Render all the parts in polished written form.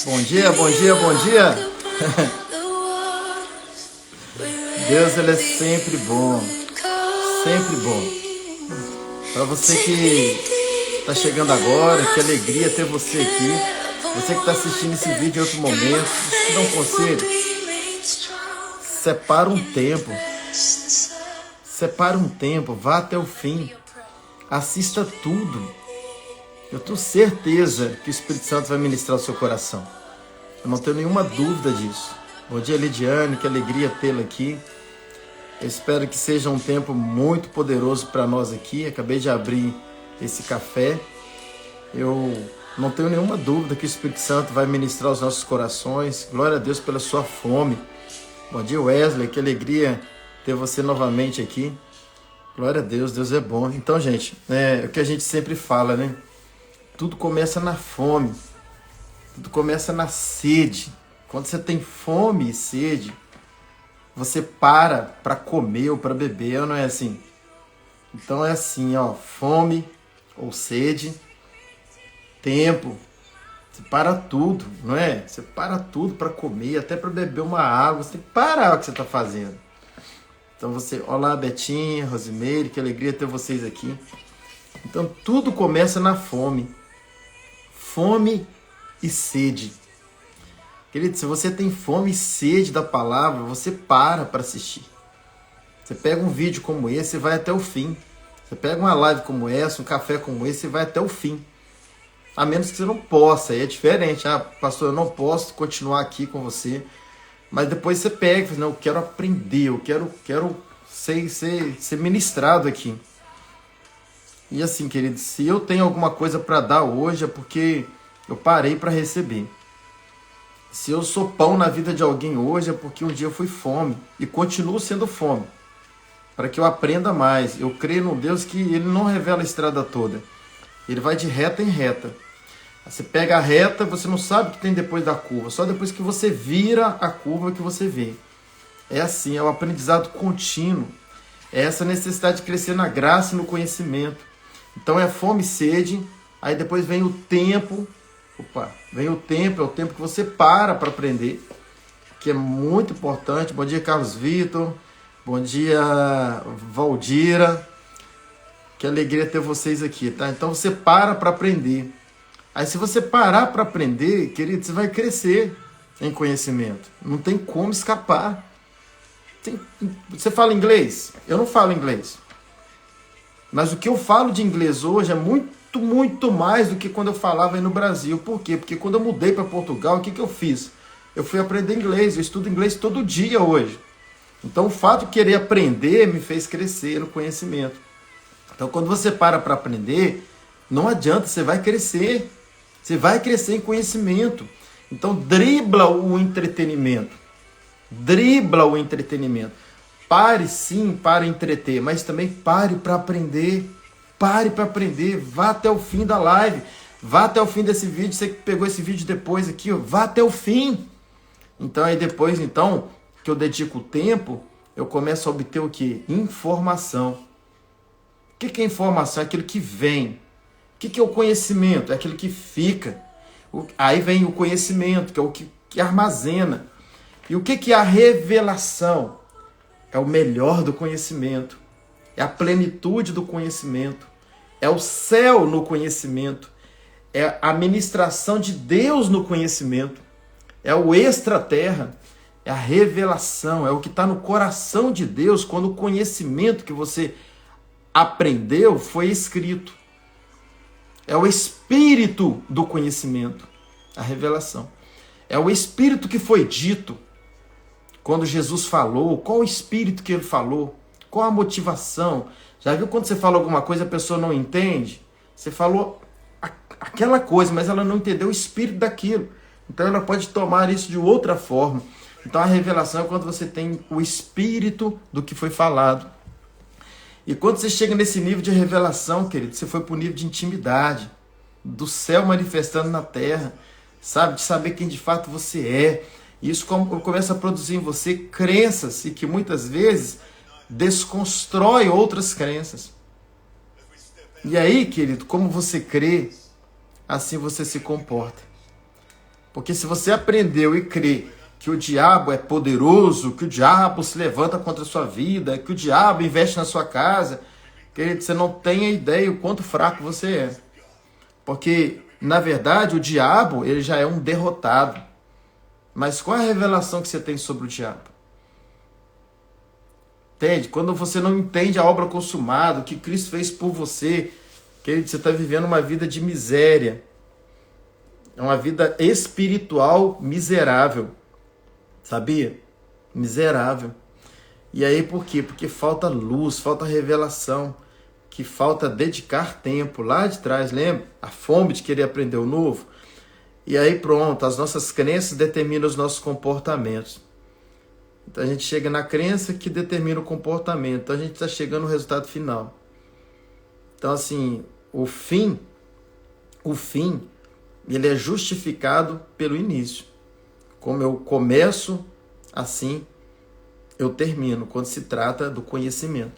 Bom dia, bom dia, bom dia. Deus, ele é sempre bom, sempre bom. Para você que está chegando agora, que alegria ter você aqui. Você que está assistindo esse vídeo em outro momento, deixa eu te dar um conselho. Separa um tempo, vá até o fim, assista tudo. Eu tenho certeza que o Espírito Santo vai ministrar o seu coração. Eu não tenho nenhuma dúvida disso. Bom dia, Lidiane, que alegria tê-la aqui. Eu espero que seja um tempo muito poderoso para nós aqui. Acabei de abrir esse café. Eu não tenho nenhuma dúvida que o Espírito Santo vai ministrar os nossos corações. Glória a Deus pela sua fome. Bom dia, Wesley, que alegria ter você novamente aqui. Glória a Deus, Deus é bom. Então, gente, é o que a gente sempre fala, né? Tudo começa na fome. Tudo começa na sede. Quando você tem fome e sede, você para comer ou para beber, não é assim? Então é assim, ó, fome ou sede, tempo, você para tudo, não é? Você para tudo para comer, até para beber uma água, você tem que parar o que você está fazendo. Então você, olá Betinha, Rosimeire, que alegria ter vocês aqui. Então tudo começa na fome. Fome e sede. Querido, se você tem fome e sede da palavra, você para assistir. Você pega um vídeo como esse e vai até o fim. Você pega uma live como essa, um café como esse e vai até o fim. A menos que você não possa, aí é diferente. Ah, pastor, eu não posso continuar aqui com você. Mas depois você pega e fala, não, eu quero aprender, eu quero ser ministrado aqui. E assim, querido, se eu tenho alguma coisa para dar hoje é porque eu parei para receber. Se eu sou pão na vida de alguém hoje é porque um dia eu fui fome e continuo sendo fome. Para que eu aprenda mais. Eu creio num Deus que ele não revela a estrada toda. Ele vai de reta em reta. Você pega a reta, você não sabe o que tem depois da curva. Só depois que você vira a curva que você vê. É assim, é o aprendizado contínuo. É essa necessidade de crescer na graça e no conhecimento. Então é fome e sede, aí depois vem o tempo. Vem o tempo, é o tempo que você para aprender, que é muito importante. Bom dia, Carlos Vitor. Bom dia, Valdira. Que alegria ter vocês aqui, tá? Então você para aprender. Aí se você parar para aprender, querido, você vai crescer em conhecimento. Não tem como escapar. Você fala inglês? Eu não falo inglês. Mas o que eu falo de inglês hoje é muito mais do que quando eu falava aí no Brasil. Por quê? Porque quando eu mudei para Portugal, o que eu fiz? Eu fui aprender inglês, eu estudo inglês todo dia hoje. Então o fato de querer aprender me fez crescer no conhecimento. Então quando você para aprender, não adianta, você vai crescer. Você vai crescer em conhecimento. Então dribla o entretenimento. Dribla o entretenimento. Pare sim para entreter, mas também pare para aprender. Pare para aprender, vá até o fim da live, vá até o fim desse vídeo. Você que pegou esse vídeo depois aqui, ó, vá até o fim. Então aí depois que eu dedico o tempo, eu começo a obter o que? Informação. O que é informação? É aquilo que vem. O que é o conhecimento? É aquilo que fica. Aí vem o conhecimento, que é o que armazena. E o que é a revelação? É o melhor do conhecimento. É a plenitude do conhecimento. É o céu no conhecimento. É a ministração de Deus no conhecimento. É o extraterra. É a revelação. É o que está no coração de Deus quando o conhecimento que você aprendeu foi escrito. É o espírito do conhecimento. A revelação. É o espírito que foi dito. Quando Jesus falou, qual o espírito que ele falou? Qual a motivação? Já viu quando você fala alguma coisa e a pessoa não entende? Você falou aquela coisa, mas ela não entendeu o espírito daquilo. Então ela pode tomar isso de outra forma. Então a revelação é quando você tem o espírito do que foi falado. E quando você chega nesse nível de revelação, querido, você foi para o nível de intimidade, do céu manifestando na terra, sabe? De saber quem de fato você é. E isso começa a produzir em você crenças e que muitas vezes desconstrói outras crenças. E aí, querido, como você crê, assim você se comporta. Porque se você aprendeu e crê que o diabo é poderoso, que o diabo se levanta contra a sua vida, que o diabo investe na sua casa, querido, você não tem ideia o quanto fraco você é. Porque, na verdade, o diabo, ele já é um derrotado. Mas qual é a revelação que você tem sobre o diabo? Entende? Quando você não entende a obra consumada, o que Cristo fez por você, querido, você está vivendo uma vida de miséria. É uma vida espiritual miserável. Sabia? Miserável. E aí por quê? Porque falta luz, falta revelação, que falta dedicar tempo lá de trás, lembra? A fome de querer aprender o novo. E aí pronto, as nossas crenças determinam os nossos comportamentos. Então a gente chega na crença que determina o comportamento. Então a gente está chegando no resultado final. Então assim, o fim, ele é justificado pelo início. Como eu começo, assim eu termino, quando se trata do conhecimento.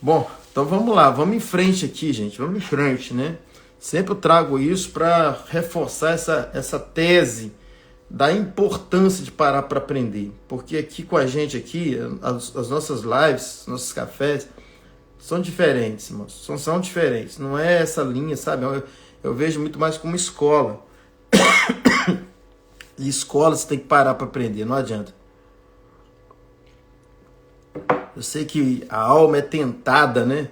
Bom, então vamos lá, vamos em frente aqui, gente, vamos em frente, né? Sempre eu trago isso para reforçar essa tese da importância de parar para aprender. Porque aqui com a gente, aqui, as nossas lives, nossos cafés, são diferentes, irmãos, são diferentes. Não é essa linha, sabe? Eu vejo muito mais como escola. E escola você tem que parar para aprender, não adianta. Eu sei que a alma é tentada, né,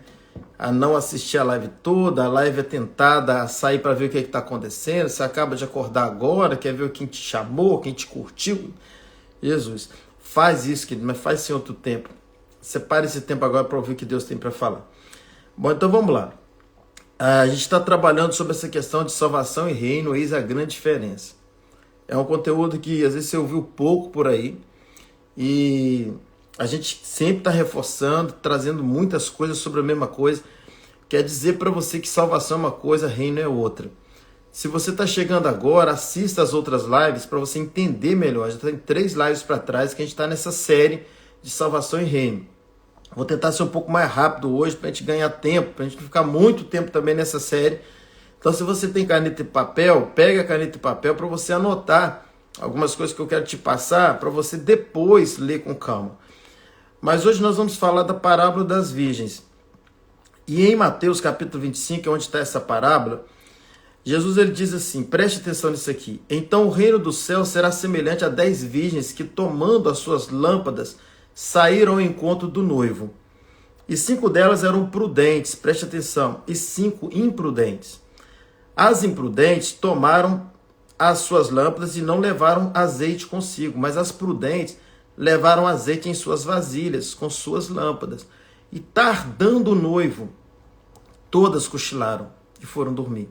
a não assistir a live toda, a live é tentada a sair para ver o que está acontecendo, você acaba de acordar agora, quer ver quem te chamou, quem te curtiu. Jesus, faz isso, querido, mas faz em outro tempo. Separe esse tempo agora para ouvir o que Deus tem para falar. Bom, então vamos lá. A gente está trabalhando sobre essa questão de salvação e reino, eis a grande diferença. É um conteúdo que às vezes você ouviu pouco por aí e a gente sempre está reforçando, trazendo muitas coisas sobre a mesma coisa. Quer dizer para você que salvação é uma coisa, reino é outra. Se você está chegando agora, assista as outras lives para você entender melhor. Já tem 3 lives para trás que a gente está nessa série de salvação e reino. Vou tentar ser um pouco mais rápido hoje para a gente ganhar tempo, para a gente não ficar muito tempo também nessa série. Então, se você tem caneta e papel, pega a caneta e papel para você anotar algumas coisas que eu quero te passar, para você depois ler com calma. Mas hoje nós vamos falar da parábola das virgens. E em Mateus capítulo 25, onde está essa parábola, Jesus ele diz assim, preste atenção nisso aqui. Então o reino do céu será semelhante a 10 virgens que, tomando as suas lâmpadas, saíram ao encontro do noivo. E 5 delas eram prudentes, preste atenção, e 5 imprudentes. As imprudentes tomaram as suas lâmpadas e não levaram azeite consigo, mas as prudentes levaram azeite em suas vasilhas, com suas lâmpadas. E tardando o noivo, todas cochilaram e foram dormir.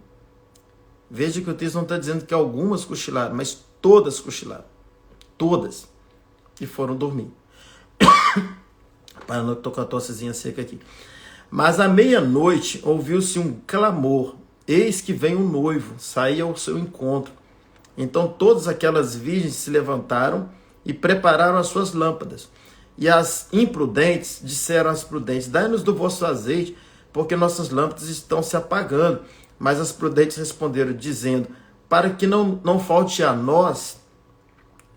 Veja que o texto não está dizendo que algumas cochilaram, mas todas cochilaram. Todas. E foram dormir. Para não tocar a tossezinha seca aqui. Mas à meia-noite ouviu-se um clamor. Eis que vem o noivo, saía ao seu encontro. Então todas aquelas virgens se levantaram e prepararam as suas lâmpadas. E as imprudentes disseram às prudentes, dai-nos do vosso azeite, porque nossas lâmpadas estão se apagando. Mas as prudentes responderam, dizendo, para que não falte a nós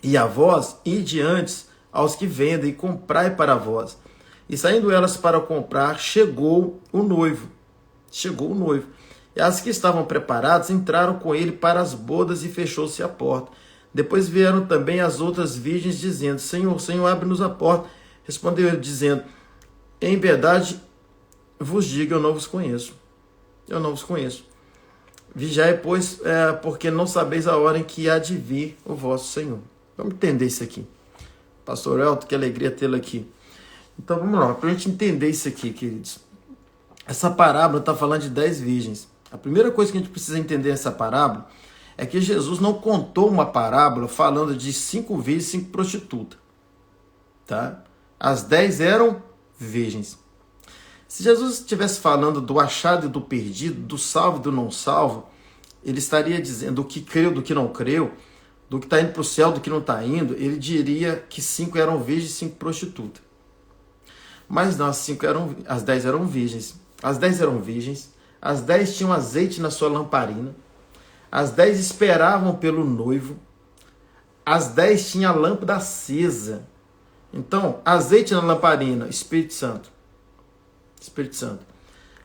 e a vós, ide antes aos que vendem, e comprai para vós. E saindo elas para comprar, chegou o noivo. Chegou o noivo. E as que estavam preparadas entraram com ele para as bodas e fechou-se a porta. Depois vieram também as outras virgens, dizendo, Senhor, Senhor, abre-nos a porta. Respondeu ele, dizendo, em verdade vos digo, eu não vos conheço. Eu não vos conheço. Vigiai, pois, porque não sabeis a hora em que há de vir o vosso Senhor. Vamos entender isso aqui. Pastor Elton, que alegria tê-lo aqui. Então vamos lá, para a gente entender isso aqui, queridos. Essa parábola está falando de 10 virgens. A primeira coisa que a gente precisa entender nessa parábola é que Jesus não contou uma parábola falando de 5 virgens e 5 prostitutas. Tá? As 10 eram virgens. Se Jesus estivesse falando do achado e do perdido, do salvo e do não salvo, ele estaria dizendo do que creu, do que não creu, do que está indo para o céu, do que não está indo, ele diria que 5 eram virgens e 5 prostitutas. Mas não, as 10 eram virgens. As 10 eram virgens, as 10 tinham azeite na sua lamparina, As 10 esperavam pelo noivo. As 10 tinham a lâmpada acesa. Então, azeite na lamparina, Espírito Santo. Espírito Santo.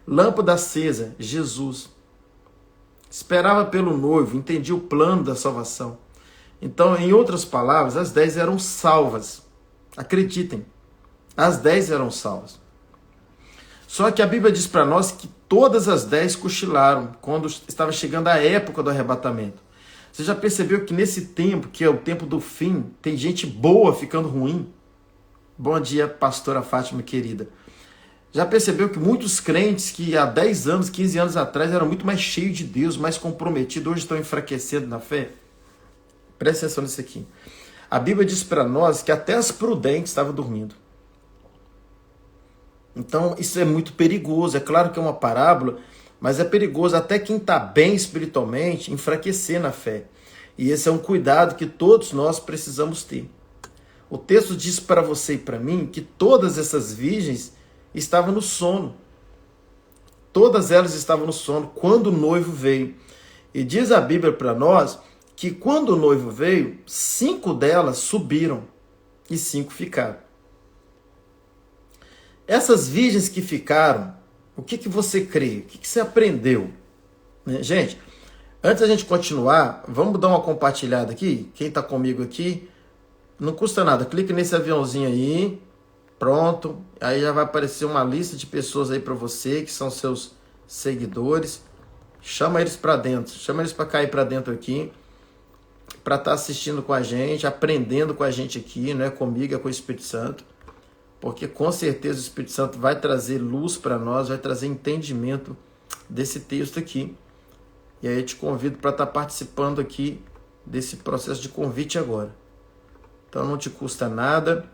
Lâmpada acesa, Jesus. Esperava pelo noivo, entendia o plano da salvação. Então, em outras palavras, as 10 eram salvas. Acreditem, as 10 eram salvas. Só que a Bíblia diz para nós que todas as 10 cochilaram quando estava chegando a época do arrebatamento. Você já percebeu que nesse tempo, que é o tempo do fim, tem gente boa ficando ruim? Bom dia, pastora Fátima querida. Já percebeu que muitos crentes que há 10 anos, 15 anos atrás eram muito mais cheios de Deus, mais comprometidos, hoje estão enfraquecendo na fé? Presta atenção nisso aqui. A Bíblia diz para nós que até as prudentes estavam dormindo. Então isso é muito perigoso. É claro que é uma parábola, mas é perigoso até quem está bem espiritualmente enfraquecer na fé. E esse é um cuidado que todos nós precisamos ter. O texto diz para você e para mim que todas essas virgens estavam no sono. Todas elas estavam no sono quando o noivo veio. E diz a Bíblia para nós que quando o noivo veio, 5 delas subiram e 5 ficaram. Essas virgens que ficaram, o que você crê? O que você aprendeu? Gente, antes da gente continuar, vamos dar uma compartilhada aqui? Quem está comigo aqui, não custa nada. Clique nesse aviãozinho aí. Pronto. Aí já vai aparecer uma lista de pessoas aí para você, que são seus seguidores. Chama eles para dentro. Chama eles para cair para dentro aqui. Para estar assistindo com a gente, aprendendo com a gente aqui. Não é comigo, é com o Espírito Santo. Porque com certeza o Espírito Santo vai trazer luz para nós, vai trazer entendimento desse texto aqui. E aí eu te convido para estar participando aqui desse processo de convite agora. Então não te custa nada.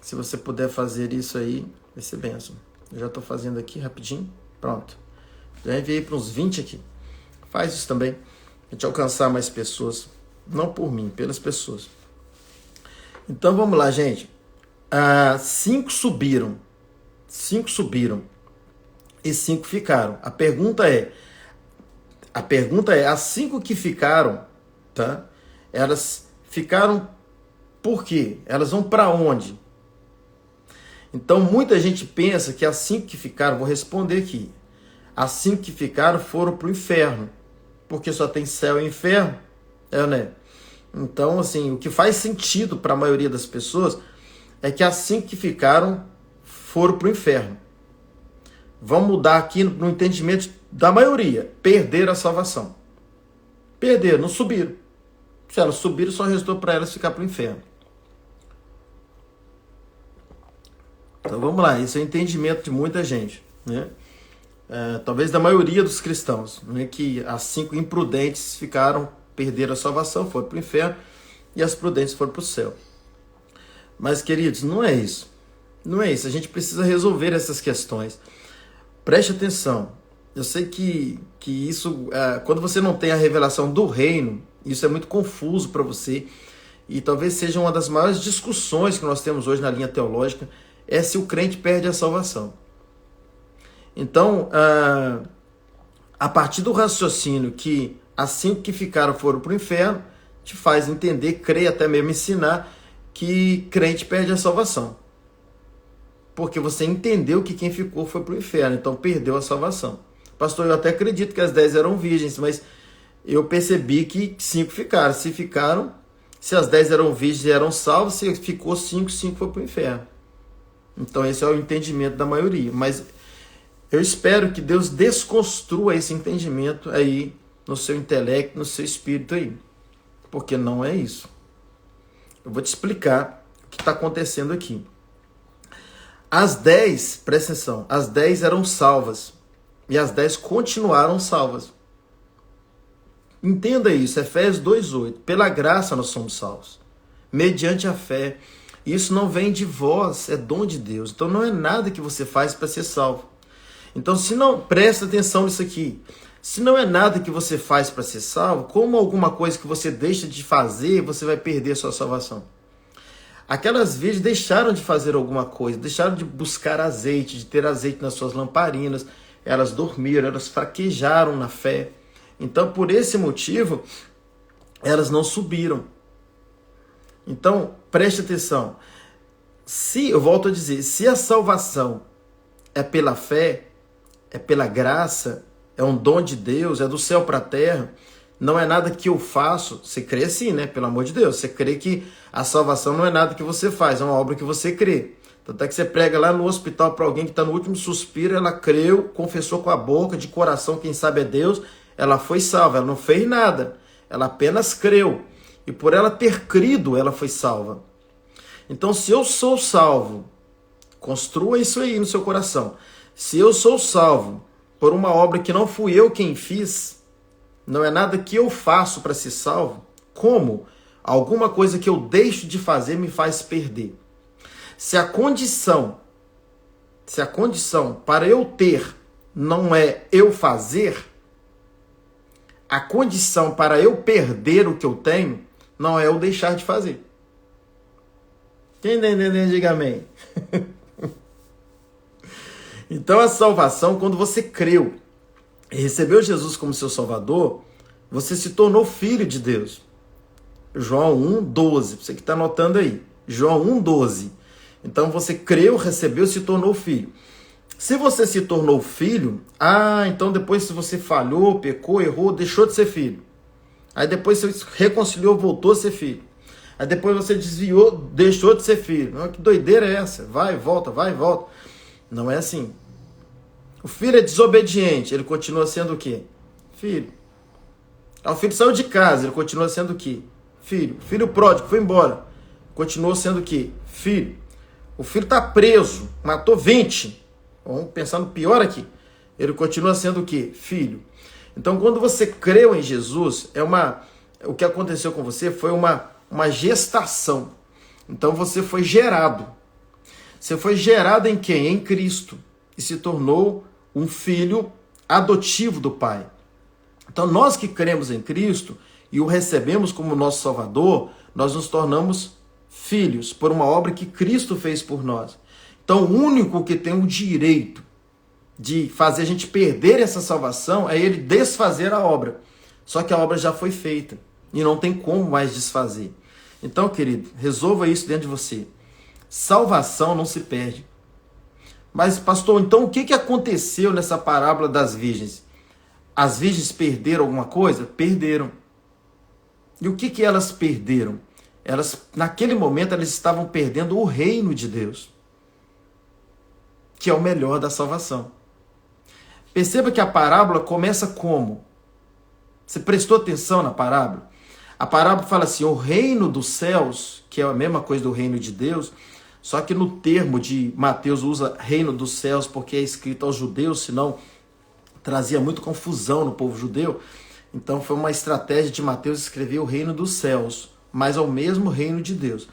Se você puder fazer isso aí, vai ser bênção. Eu já estou fazendo aqui rapidinho. Pronto. Já enviei para uns 20 aqui. Faz isso também. A gente alcançar mais pessoas. Não por mim, pelas pessoas. Então vamos lá, gente. 5 subiram. 5 subiram. E 5 ficaram. A pergunta é, as 5 que ficaram, tá? Elas ficaram por quê? Elas vão para onde? Então muita gente pensa que as 5 que ficaram, vou responder aqui. As 5 que ficaram foram para o inferno. Porque só tem céu e inferno. Né? Então, assim, o que faz sentido para a maioria das pessoas é que as 5 que ficaram foram para o inferno. Vamos mudar aqui no entendimento da maioria. Perderam a salvação. Perderam, não subiram. Se elas subiram, só restou para elas ficar para o inferno. Então vamos lá, esse é o entendimento de muita gente. Né? Talvez da maioria dos cristãos. Né? Que as 5 imprudentes perderam a salvação, foram para o inferno, e as prudentes foram para o céu. Mas, queridos, não é isso. Não é isso. A gente precisa resolver essas questões. Preste atenção. Eu sei que isso, quando você não tem a revelação do reino, isso é muito confuso para você. E talvez seja uma das maiores discussões que nós temos hoje na linha teológica, é se o crente perde a salvação. Então, a partir do raciocínio que as 5 que ficaram foram para o inferno, te faz entender, crer, até mesmo ensinar, que crente perde a salvação. Porque você entendeu que quem ficou foi para o inferno, então perdeu a salvação. Pastor, eu até acredito que as 10 eram virgens, mas eu percebi que 5 ficaram. Se ficaram, se as 10 eram virgens e eram salvas, se ficou 5, 5 foi para o inferno. Então esse é o entendimento da maioria. Mas eu espero que Deus desconstrua esse entendimento aí no seu intelecto, no seu espírito aí. Porque não é isso. Eu vou te explicar o que está acontecendo aqui. As 10, presta atenção, as 10 eram salvas. E as 10 continuaram salvas. Entenda isso, Efésios 2,8. Pela graça nós somos salvos. Mediante a fé. Isso não vem de vós, é dom de Deus. Então não é nada que você faz para ser salvo. Então se não, presta atenção nisso aqui. Se não é nada que você faz para ser salvo, como alguma coisa que você deixa de fazer, você vai perder a sua salvação. Aquelas virgens deixaram de fazer alguma coisa, deixaram de buscar azeite, de ter azeite nas suas lamparinas, elas dormiram, elas fraquejaram na fé. Então, por esse motivo, elas não subiram. Então, preste atenção. Eu volto a dizer, se a salvação é pela fé, é pela graça, é um dom de Deus, é do céu para a terra, não é nada que eu faço. Você crê sim, né? Pelo amor de Deus. Você crê que a salvação não é nada que você faz, é uma obra que você crê. Tanto é que você prega lá no hospital para alguém que está no último suspiro, ela creu, confessou com a boca, de coração, quem sabe é Deus, ela foi salva, ela não fez nada, ela apenas creu. E por ela ter crido, ela foi salva. Então, se eu sou salvo, construa isso aí no seu coração. Se eu sou salvo por uma obra que não fui eu quem fiz, não é nada que eu faço para ser salvo, como alguma coisa que eu deixo de fazer me faz perder. Se a condição para eu ter não é eu fazer, a condição para eu perder o que eu tenho não é eu deixar de fazer. Quem está entendendo, diga amém. Então a salvação, quando você creu e recebeu Jesus como seu Salvador, você se tornou filho de Deus. João 1,12, você que está anotando aí. João 1,12. Então você creu, recebeu, se tornou filho. Se você se tornou filho, então depois se você falhou, pecou, errou, deixou de ser filho. Aí depois você reconciliou, voltou a ser filho. Aí depois você desviou, deixou de ser filho. Que doideira é essa? Vai e volta, vai e volta. Não é assim. O filho é desobediente, ele continua sendo o quê? Filho. O filho saiu de casa, ele continua sendo o quê? Filho. O filho pródigo foi embora, continuou sendo o quê? Filho. O filho está preso, matou 20. Vamos pensar no pior aqui. Ele continua sendo o quê? Filho. Então, quando você creu em Jesus, o que aconteceu com você foi uma gestação. Então, você foi gerado. Você foi gerado em quem? Em Cristo. E se tornou um filho adotivo do Pai. Então, nós que cremos em Cristo e o recebemos como nosso Salvador, nós nos tornamos filhos por uma obra que Cristo fez por nós. Então, o único que tem o direito de fazer a gente perder essa salvação é ele desfazer a obra. Só que a obra já foi feita e não tem como mais desfazer. Então, querido, resolva isso dentro de você. Salvação não se perde. Mas, pastor, então o que aconteceu nessa parábola das virgens? As virgens perderam alguma coisa? Perderam. E o que elas perderam? Naquele momento, elas estavam perdendo o reino de Deus, que é o melhor da salvação. Perceba que a parábola começa como? Você prestou atenção na parábola? A parábola fala assim, o reino dos céus, que é a mesma coisa do reino de Deus, só que no termo de Mateus usa reino dos céus porque é escrito aos judeus, senão trazia muita confusão no povo judeu. Então foi uma estratégia de Mateus escrever o reino dos céus, mas ao mesmo reino de Deus.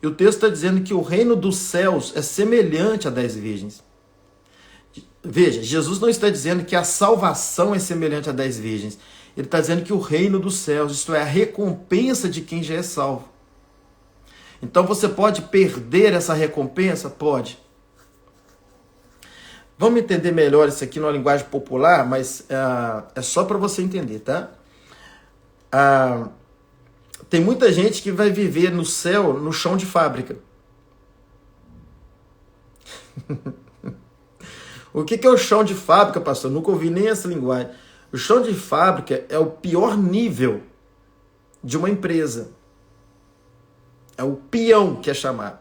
E o texto está dizendo que o reino dos céus é semelhante a 10 virgens. Veja, Jesus não está dizendo que a salvação é semelhante a 10 virgens. Ele está dizendo que o reino dos céus, isto é, a recompensa de quem já é salvo. Então você pode perder essa recompensa? Pode. Vamos entender melhor isso aqui numa linguagem popular, mas é só para você entender, tá? Tem muita gente que vai viver no céu, no chão de fábrica. O que é o chão de fábrica, pastor? Nunca ouvi nem essa linguagem. O chão de fábrica é o pior nível de uma empresa. É o peão que é chamado.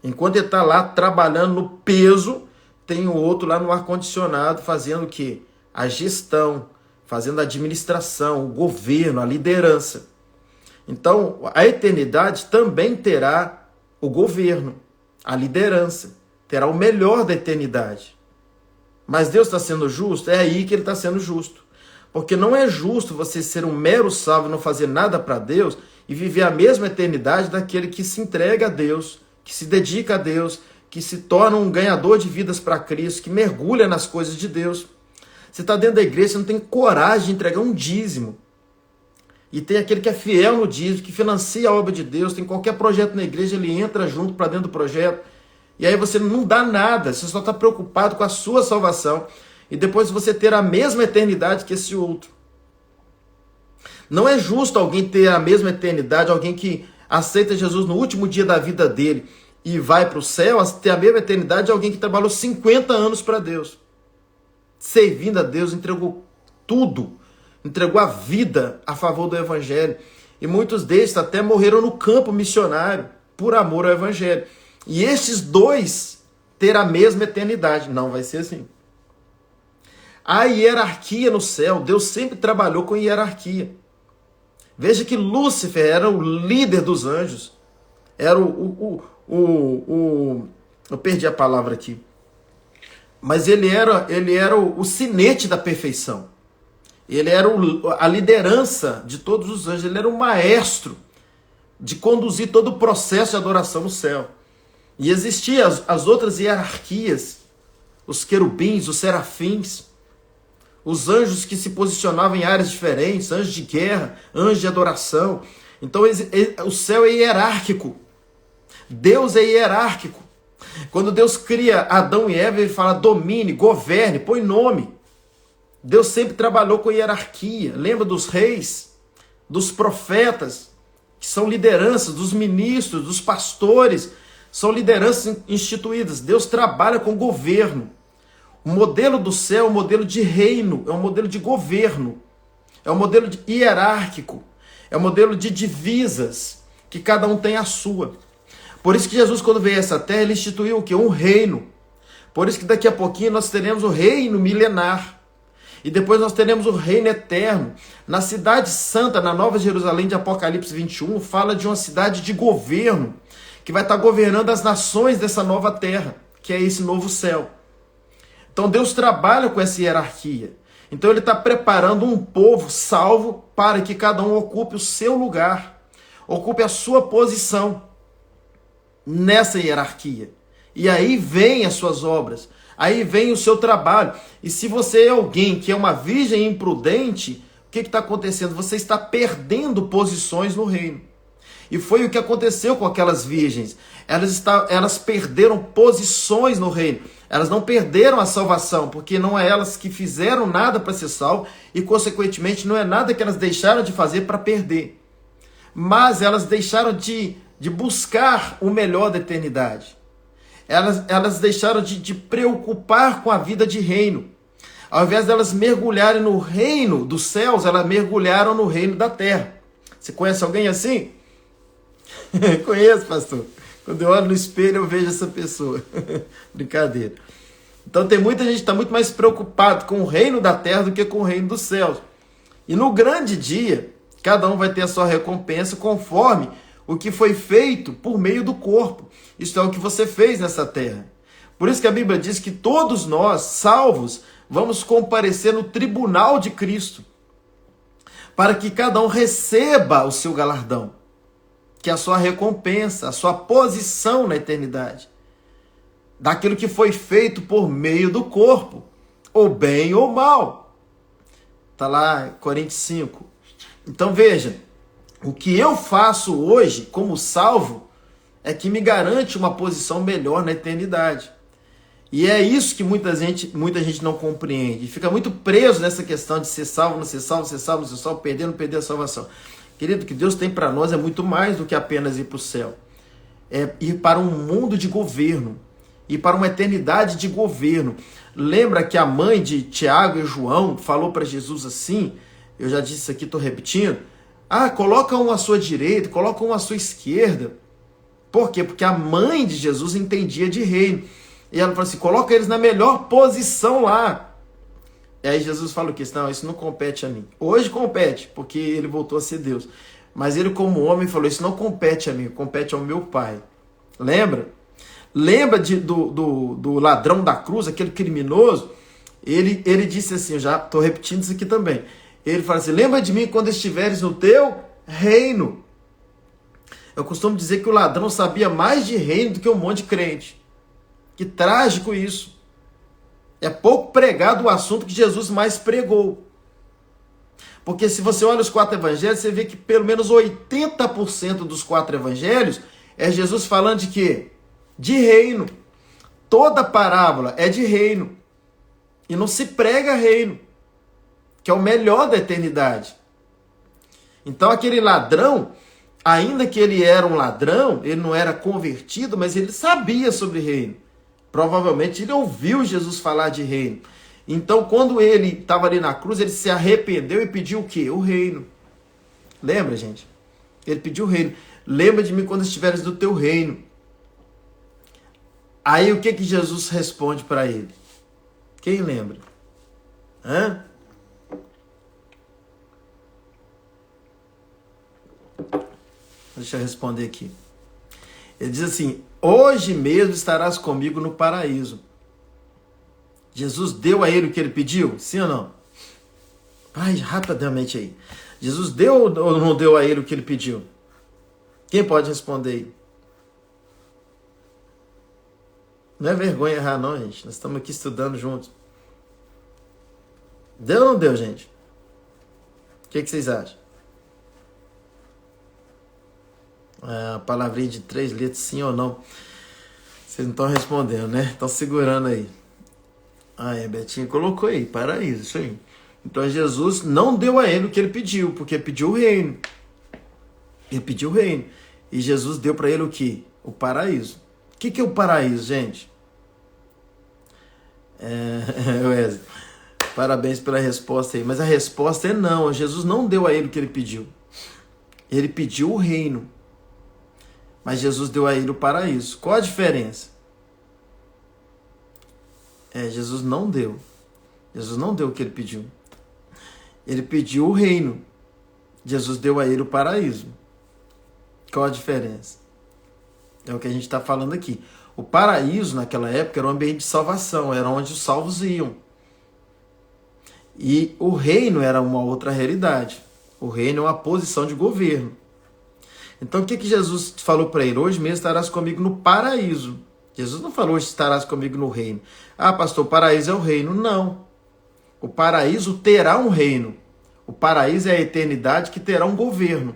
Enquanto ele está lá trabalhando no peso, tem o outro lá no ar-condicionado fazendo o quê? A gestão, fazendo a administração, o governo, a liderança. Então, a eternidade também terá o governo, a liderança. Terá o melhor da eternidade. Mas Deus está sendo justo? É aí que ele está sendo justo. Porque não é justo você ser um mero salvo e não fazer nada para Deus e viver a mesma eternidade daquele que se entrega a Deus, que se dedica a Deus, que se torna um ganhador de vidas para Cristo, que mergulha nas coisas de Deus. Você está dentro da igreja, você não tem coragem de entregar um dízimo. E tem aquele que é fiel no dízimo, que financia a obra de Deus, tem qualquer projeto na igreja, ele entra junto para dentro do projeto. E aí você não dá nada, você só está preocupado com a sua salvação. E depois você ter a mesma eternidade que esse outro. Não é justo alguém ter a mesma eternidade, alguém que aceita Jesus no último dia da vida dele e vai para o céu, ter a mesma eternidade de alguém que trabalhou 50 anos para Deus. Servindo a Deus, entregou tudo, entregou a vida a favor do Evangelho. E muitos desses até morreram no campo missionário por amor ao Evangelho. E estes dois ter a mesma eternidade. Não vai ser assim. A hierarquia no céu, Deus sempre trabalhou com hierarquia. Veja que Lúcifer era o líder dos anjos. Era eu perdi a palavra aqui. Mas ele era o sinete da perfeição. Ele era a liderança de todos os anjos. Ele era o maestro de conduzir todo o processo de adoração no céu. E existiam as outras hierarquias, os querubins, os serafins, os anjos que se posicionavam em áreas diferentes, anjos de guerra, anjos de adoração. Então o céu é hierárquico. Deus é hierárquico. Quando Deus cria Adão e Eva, ele fala domine, governe, põe nome. Deus sempre trabalhou com hierarquia. Lembra dos reis, dos profetas, que são lideranças, dos ministros, dos pastores, são lideranças instituídas. Deus trabalha com governo. O modelo do céu é um modelo de reino, é um modelo de governo, é um modelo hierárquico, é um modelo de divisas, que cada um tem a sua. Por isso que Jesus, quando veio a essa terra, ele instituiu o quê? Um reino. Por isso que daqui a pouquinho nós teremos o reino milenar. E depois nós teremos o reino eterno. Na cidade santa, na Nova Jerusalém de Apocalipse 21, fala de uma cidade de governo, que vai estar governando as nações dessa nova terra, que é esse novo céu. Então Deus trabalha com essa hierarquia. Então ele está preparando um povo salvo para que cada um ocupe o seu lugar, ocupe a sua posição nessa hierarquia. E aí vem as suas obras, aí vem o seu trabalho. E se você é alguém que é uma virgem imprudente, o que está acontecendo? Você está perdendo posições no reino. E foi o que aconteceu com aquelas virgens. Elas perderam posições no reino. Elas não perderam a salvação, porque não é elas que fizeram nada para ser salvo e, consequentemente, não é nada que elas deixaram de fazer para perder. Mas elas deixaram de buscar o melhor da eternidade. Elas deixaram de preocupar com a vida de reino. Ao invés de elas mergulharem no reino dos céus, elas mergulharam no reino da terra. Você conhece alguém assim? Conheço, pastor. Quando eu olho no espelho, eu vejo essa pessoa. Brincadeira. Então tem muita gente que está muito mais preocupado com o reino da terra do que com o reino dos céus. E no grande dia, cada um vai ter a sua recompensa conforme o que foi feito por meio do corpo. Isto é o que você fez nessa terra. Por isso que a Bíblia diz que todos nós, salvos, vamos comparecer no tribunal de Cristo, para que cada um receba o seu galardão, que é a sua recompensa, a sua posição na eternidade, daquilo que foi feito por meio do corpo, ou bem ou mal. Está lá em Coríntios 5. Então veja, o que eu faço hoje como salvo é que me garante uma posição melhor na eternidade. E é isso que muita gente não compreende. Fica muito preso nessa questão de ser salvo, não ser salvo, ser salvo, não ser salvo, perder, não perder a salvação. Querido, o que Deus tem para nós é muito mais do que apenas ir para o céu. É ir para um mundo de governo, ir para uma eternidade de governo. Lembra que a mãe de Tiago e João falou para Jesus assim, eu já disse isso aqui, estou repetindo, coloca um à sua direita, coloca um à sua esquerda. Por quê? Porque a mãe de Jesus entendia de reino. E ela falou assim, coloca eles na melhor posição lá. E aí Jesus fala o quê? Não, isso não compete a mim. Hoje compete, porque ele voltou a ser Deus. Mas ele como homem falou, isso não compete a mim, compete ao meu Pai. Lembra? Lembra do ladrão da cruz, aquele criminoso? Ele disse assim, eu já estou repetindo isso aqui também. Ele fala assim, lembra de mim quando estiveres no teu reino. Eu costumo dizer que o ladrão sabia mais de reino do que um monte de crente. Que trágico isso. É pouco pregado o assunto que Jesus mais pregou. Porque se você olha os 4 evangelhos, você vê que pelo menos 80% dos 4 evangelhos é Jesus falando de quê? De reino. Toda parábola é de reino. E não se prega reino, que é o melhor da eternidade. Então aquele ladrão, ainda que ele era um ladrão, ele não era convertido, mas ele sabia sobre reino. Provavelmente ele ouviu Jesus falar de reino. Então quando ele estava ali na cruz, ele se arrependeu e pediu o quê? O reino. Lembra, gente? Ele pediu o reino. Lembra de mim quando estiveres do teu reino. Aí o que Jesus responde para ele? Quem lembra? Hã? Deixa eu responder aqui. Ele diz assim: hoje mesmo estarás comigo no paraíso. Jesus deu a ele o que ele pediu? Sim ou não? Vai rapidamente aí. Jesus deu ou não deu a ele o que ele pediu? Quem pode responder aí? Não é vergonha errar não, gente. Nós estamos aqui estudando juntos. Deu ou não deu, gente? O que vocês acham? A palavrinha de 3 letras, sim ou não. Vocês não estão respondendo, né? Estão segurando aí. A Betinha colocou aí, paraíso, isso aí. Então Jesus não deu a ele o que ele pediu, porque pediu o reino. Ele pediu o reino. E Jesus deu para ele o quê? O paraíso. O que é o paraíso, gente? Wesley, parabéns pela resposta aí. Mas a resposta é não. Jesus não deu a ele o que ele pediu. Ele pediu o reino. Mas Jesus deu a ele o paraíso. Qual a diferença? Jesus não deu. Jesus não deu o que ele pediu. Ele pediu o reino. Jesus deu a ele o paraíso. Qual a diferença? É o que a gente está falando aqui. O paraíso, naquela época, era um ambiente de salvação. Era onde os salvos iam. E o reino era uma outra realidade. O reino é uma posição de governo. Então o que Jesus falou para ele? Hoje mesmo estarás comigo no paraíso. Jesus não falou hoje estarás comigo no reino. Ah, pastor, o paraíso é o reino. Não. O paraíso terá um reino. O paraíso é a eternidade que terá um governo.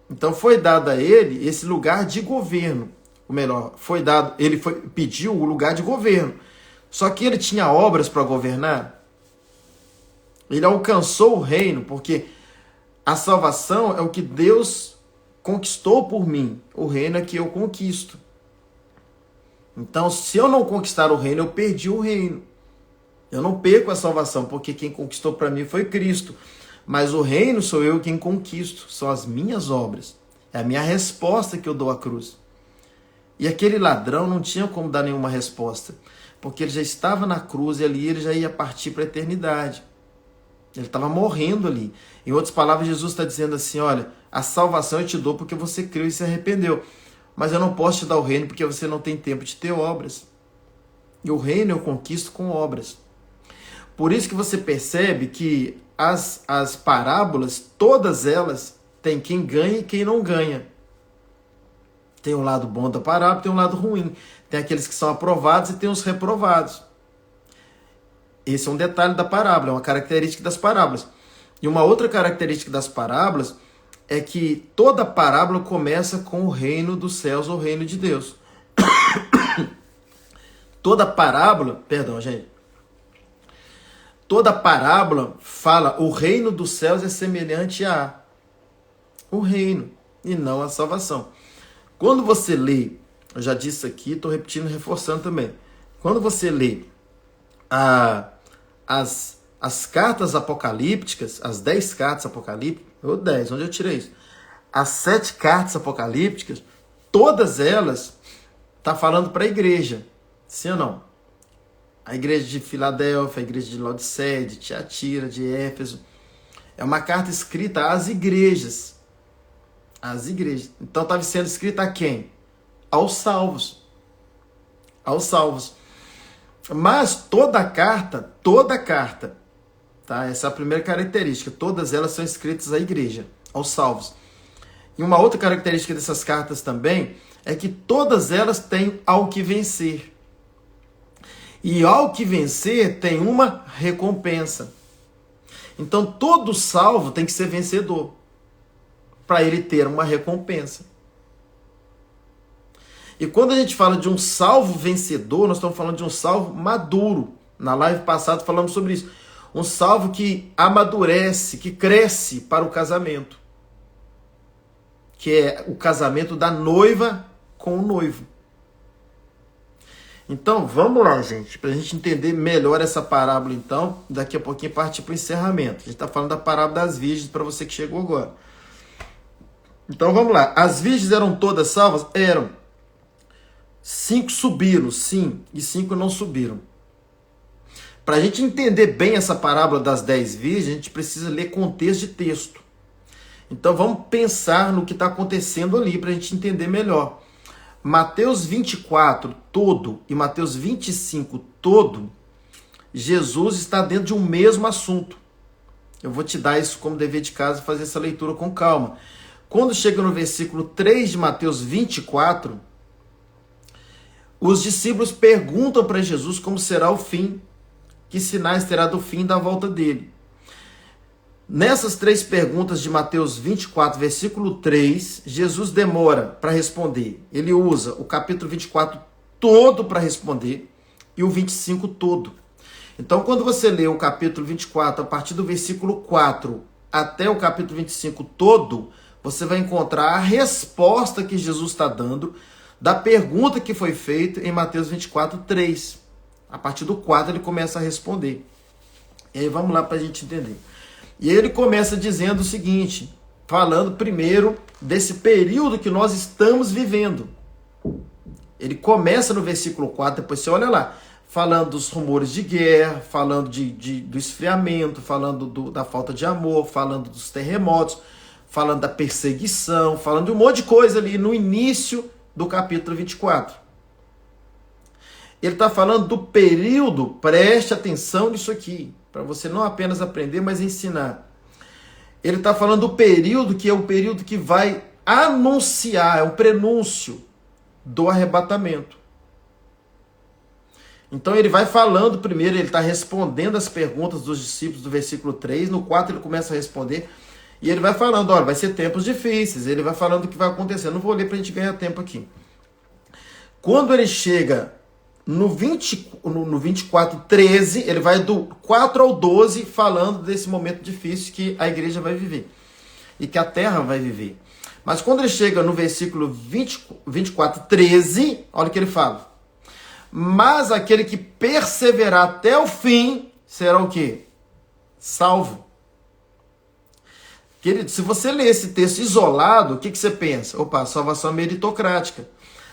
Então foi dado a ele esse lugar de governo. Ou melhor, pediu o lugar de governo. Só que ele tinha obras para governar. Ele alcançou o reino, porque a salvação é o que Deus conquistou por mim. O reino é que eu conquisto. Então, se eu não conquistar o reino, eu perdi o reino. Eu não perco a salvação, porque quem conquistou para mim foi Cristo. Mas o reino sou eu quem conquisto. São as minhas obras. É a minha resposta que eu dou à cruz. E aquele ladrão não tinha como dar nenhuma resposta. Porque ele já estava na cruz e ali ele já ia partir para a eternidade. Ele estava morrendo ali. Em outras palavras, Jesus está dizendo assim: olha, a salvação eu te dou porque você creu e se arrependeu. Mas eu não posso te dar o reino porque você não tem tempo de ter obras. E o reino eu conquisto com obras. Por isso que você percebe que as parábolas, todas elas, tem quem ganha e quem não ganha. Tem um lado bom da parábola, tem um lado ruim. Tem aqueles que são aprovados e tem os reprovados. Esse é um detalhe da parábola, é uma característica das parábolas. E uma outra característica das parábolas é que toda parábola começa com o reino dos céus ou o reino de Deus. Toda parábola fala o reino dos céus é semelhante a o reino e não a salvação. Quando você lê, eu já disse aqui, estou repetindo, reforçando também. Quando você lê as cartas apocalípticas, as 10 cartas apocalípticas, ou 10, onde eu tirei isso? As 7 cartas apocalípticas, todas elas tá falando para a igreja, sim ou não? A igreja de Filadélfia, a igreja de Laodiceia, de Tiatira, de Éfeso. É uma carta escrita às igrejas. Às igrejas. Então estava sendo escrita a quem? Aos salvos. Aos salvos. Mas toda carta, tá? Essa é a primeira característica. Todas elas são escritas à igreja, aos salvos. E uma outra característica dessas cartas também é que todas elas têm ao que vencer. E ao que vencer tem uma recompensa. Então todo salvo tem que ser vencedor para ele ter uma recompensa. E quando a gente fala de um salvo vencedor, nós estamos falando de um salvo maduro. Na live passada falamos sobre isso. Um salvo que amadurece, que cresce para o casamento. Que é o casamento da noiva com o noivo. Então, vamos lá, gente, para a gente entender melhor essa parábola, então, daqui a pouquinho partir para o encerramento. A gente está falando da parábola das virgens para você que chegou agora. Então, vamos lá. As virgens eram todas salvas? Eram. 5 subiram, sim, e 5 não subiram. Para a gente entender bem essa parábola das 10 virgens, a gente precisa ler contexto de texto. Então, vamos pensar no que está acontecendo ali para a gente entender melhor. Mateus 24 todo e Mateus 25 todo, Jesus está dentro de um mesmo assunto. Eu vou te dar isso como dever de casa e fazer essa leitura com calma. Quando chega no versículo 3 de Mateus 24, os discípulos perguntam para Jesus como será o fim, que sinais terá do fim da volta dele. Nessas 3 perguntas de Mateus 24, versículo 3, Jesus demora para responder. Ele usa o capítulo 24 todo para responder e o 25 todo. Então, quando você lê o capítulo 24, a partir do versículo 4 até o capítulo 25 todo, você vai encontrar a resposta que Jesus está dando da pergunta que foi feita em Mateus 24, 3. A partir do 4 ele começa a responder. E aí vamos lá para a gente entender. E ele começa dizendo o seguinte, falando primeiro desse período que nós estamos vivendo. Ele começa no versículo 4, depois você olha lá, falando dos rumores de guerra, falando do esfriamento, falando da falta de amor, falando dos terremotos, falando da perseguição, falando de um monte de coisa ali no início do capítulo 24. Ele está falando do período, preste atenção nisso aqui, para você não apenas aprender, mas ensinar. Ele está falando do período que é o período que vai anunciar, é um prenúncio do arrebatamento. Então ele vai falando primeiro, ele está respondendo as perguntas dos discípulos do versículo 3, no 4 ele começa a responder, e ele vai falando, olha, vai ser tempos difíceis, ele vai falando o que vai acontecer. Não vou ler para a gente ganhar tempo aqui. Quando ele chega no 24, 13, ele vai do 4 ao 12 falando desse momento difícil que a igreja vai viver e que a terra vai viver. Mas quando ele chega no versículo 24, 13, olha o que ele fala. Mas aquele que perseverar até o fim será o quê? Salvo. Querido, se você ler esse texto isolado, o que você pensa? Opa, a salvação é meritocrática.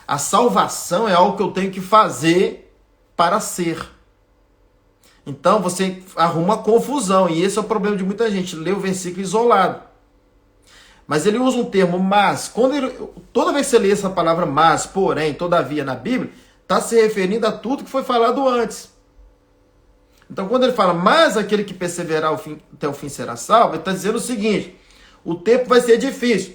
A salvação é algo que eu tenho que fazer para ser. Então você arruma confusão. E esse é o problema de muita gente. Lê o versículo isolado. Mas ele usa um termo mas. Toda vez que você lê essa palavra mas, porém, todavia na Bíblia, está se referindo a tudo que foi falado antes. Então quando ele fala, mas aquele que perseverar até o fim será salvo, ele está dizendo o seguinte, o tempo vai ser difícil,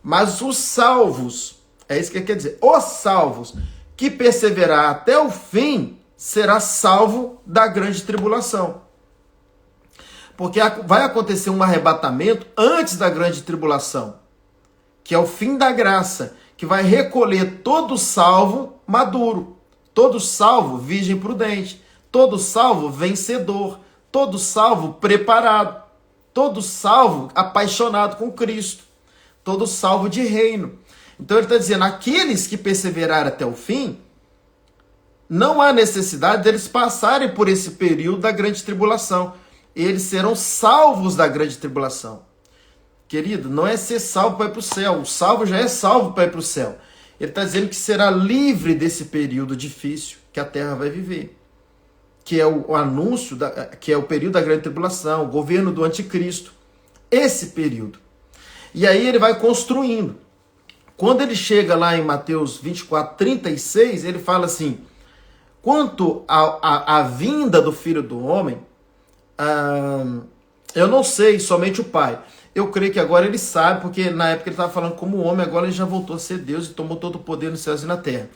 mas os salvos, é isso que ele quer dizer, os salvos que perseverar até o fim será salvo da grande tribulação. Porque vai acontecer um arrebatamento antes da grande tribulação, que é o fim da graça, que vai recolher todo salvo maduro, todo salvo virgem prudente, todo salvo vencedor, todo salvo preparado, todo salvo apaixonado com Cristo, todo salvo de reino. Então ele está dizendo, aqueles que perseverarem até o fim, não há necessidade deles passarem por esse período da grande tribulação. Eles serão salvos da grande tribulação. Querido, não é ser salvo para ir para o céu. O salvo já é salvo para ir para o céu. Ele está dizendo que será livre desse período difícil que a terra vai viver. Que é o anúncio, que é o período da grande tribulação, o governo do anticristo. Esse período. E aí ele vai construindo. Quando ele chega lá em Mateus 24, 36, ele fala assim, quanto à vinda do Filho do Homem, eu não sei, somente o Pai. Eu creio que agora ele sabe, porque na época ele estava falando como homem, agora ele já voltou a ser Deus e tomou todo o poder nos céus e na terra.